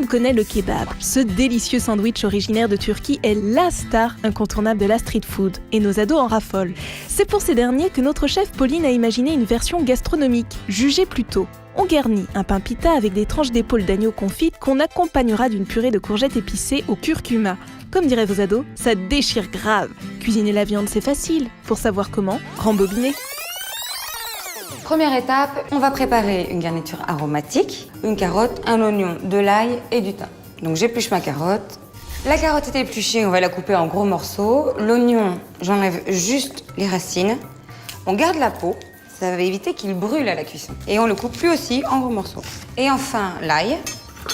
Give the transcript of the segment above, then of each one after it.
connaît le kebab. Ce délicieux sandwich originaire de Turquie est la star incontournable de la street food, et nos ados en raffolent. C'est pour ces derniers que notre chef Pauline a imaginé une version gastronomique, jugée plus tôt. On garnit un pain pita avec des tranches d'épaule d'agneau confites qu'on accompagnera d'une purée de courgettes épicées au curcuma. Comme diraient vos ados, ça déchire grave. Cuisiner la viande, c'est facile. Pour savoir comment, rembobiner. Première étape, on va préparer une garniture aromatique, une carotte, un oignon, de l'ail et du thym. Donc j'épluche ma carotte. La carotte est épluchée, on va la couper en gros morceaux. L'oignon, j'enlève juste les racines. On garde la peau, ça va éviter qu'il brûle à la cuisson. Et on le coupe lui aussi en gros morceaux. Et enfin l'ail,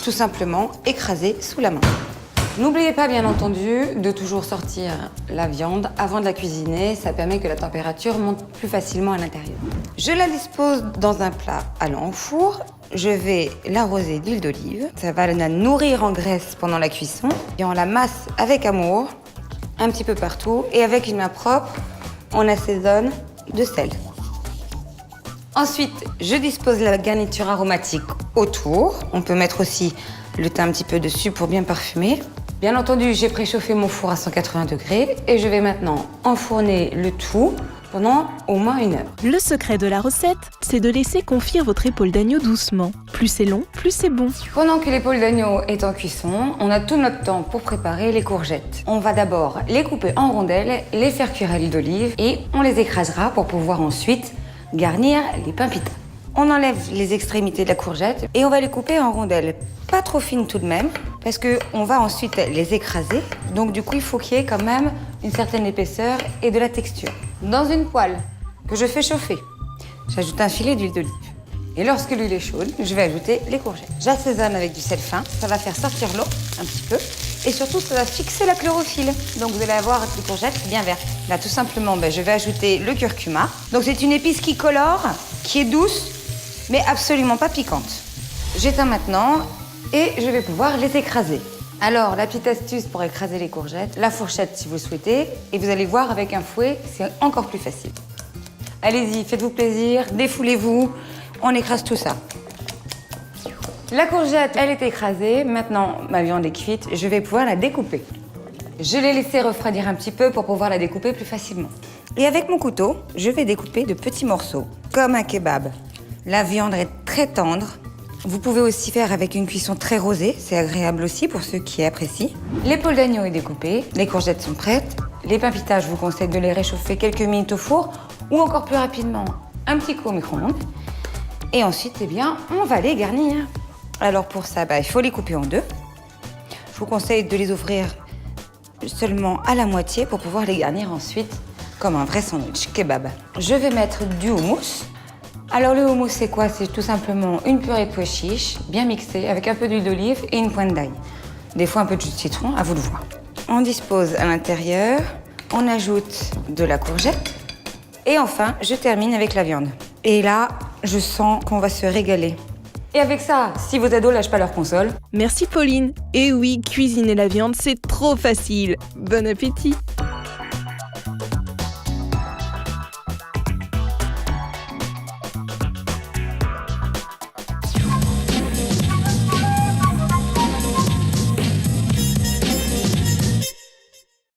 tout simplement écrasé sous la main. N'oubliez pas, bien entendu, de toujours sortir la viande avant de la cuisiner. Ça permet que la température monte plus facilement à l'intérieur. Je la dispose dans un plat allant au four. Je vais l'arroser d'huile d'olive. Ça va la nourrir en graisse pendant la cuisson. Et on la masse avec amour, un petit peu partout. Et avec une main propre, on assaisonne de sel. Ensuite, je dispose la garniture aromatique autour. On peut mettre aussi le thym un petit peu dessus pour bien parfumer. Bien entendu, j'ai préchauffé mon four à 180 degrés et je vais maintenant enfourner le tout pendant au moins 1 heure. Le secret de la recette, c'est de laisser confire votre épaule d'agneau doucement. Plus c'est long, plus c'est bon. Pendant que l'épaule d'agneau est en cuisson, on a tout notre temps pour préparer les courgettes. On va d'abord les couper en rondelles, les faire cuire à l'huile d'olive et on les écrasera pour pouvoir ensuite garnir les pains pita. On enlève les extrémités de la courgette et on va les couper en rondelles. Pas trop fines tout de même, parce qu'on va ensuite les écraser. Donc du coup, il faut qu'il y ait quand même une certaine épaisseur et de la texture. Dans une poêle que je fais chauffer, j'ajoute un filet d'huile d'olive. Et lorsque l'huile est chaude, je vais ajouter les courgettes. J'assaisonne avec du sel fin, ça va faire sortir l'eau un petit peu. Et surtout, ça va fixer la chlorophylle. Donc vous allez avoir des courgettes bien vertes. Là, tout simplement, je vais ajouter le curcuma. Donc c'est une épice qui colore, qui est douce, mais absolument pas piquante. J'éteins maintenant et je vais pouvoir les écraser. Alors, la petite astuce pour écraser les courgettes, la fourchette si vous le souhaitez, et vous allez voir avec un fouet, c'est encore plus facile. Allez-y, faites-vous plaisir, défoulez-vous, on écrase tout ça. La courgette, elle est écrasée, maintenant ma viande est cuite, je vais pouvoir la découper. Je l'ai laissée refroidir un petit peu pour pouvoir la découper plus facilement. Et avec mon couteau, je vais découper de petits morceaux, comme un kebab. La viande est très tendre. Vous pouvez aussi faire avec une cuisson très rosée, c'est agréable aussi pour ceux qui apprécient. L'épaule d'agneau est découpée, les courgettes sont prêtes. Les pains pita, je vous conseille de les réchauffer quelques minutes au four ou encore plus rapidement, un petit coup au micro-ondes. Et ensuite, on va les garnir. Alors pour ça, il faut les couper en deux. Je vous conseille de les ouvrir seulement à la moitié pour pouvoir les garnir ensuite comme un vrai sandwich kebab. Je vais mettre du houmous. Alors le houmous, c'est quoi? C'est tout simplement une purée de pois chiches, bien mixée, avec un peu d'huile d'olive et une pointe d'ail. Des fois un peu de jus de citron, à vous de voir. On dispose à l'intérieur, on ajoute de la courgette et enfin, je termine avec la viande. Et là, je sens qu'on va se régaler. Et avec ça, si vos ados lâchent pas leur console... Merci Pauline. Et oui, cuisiner la viande, c'est trop facile. Bon appétit!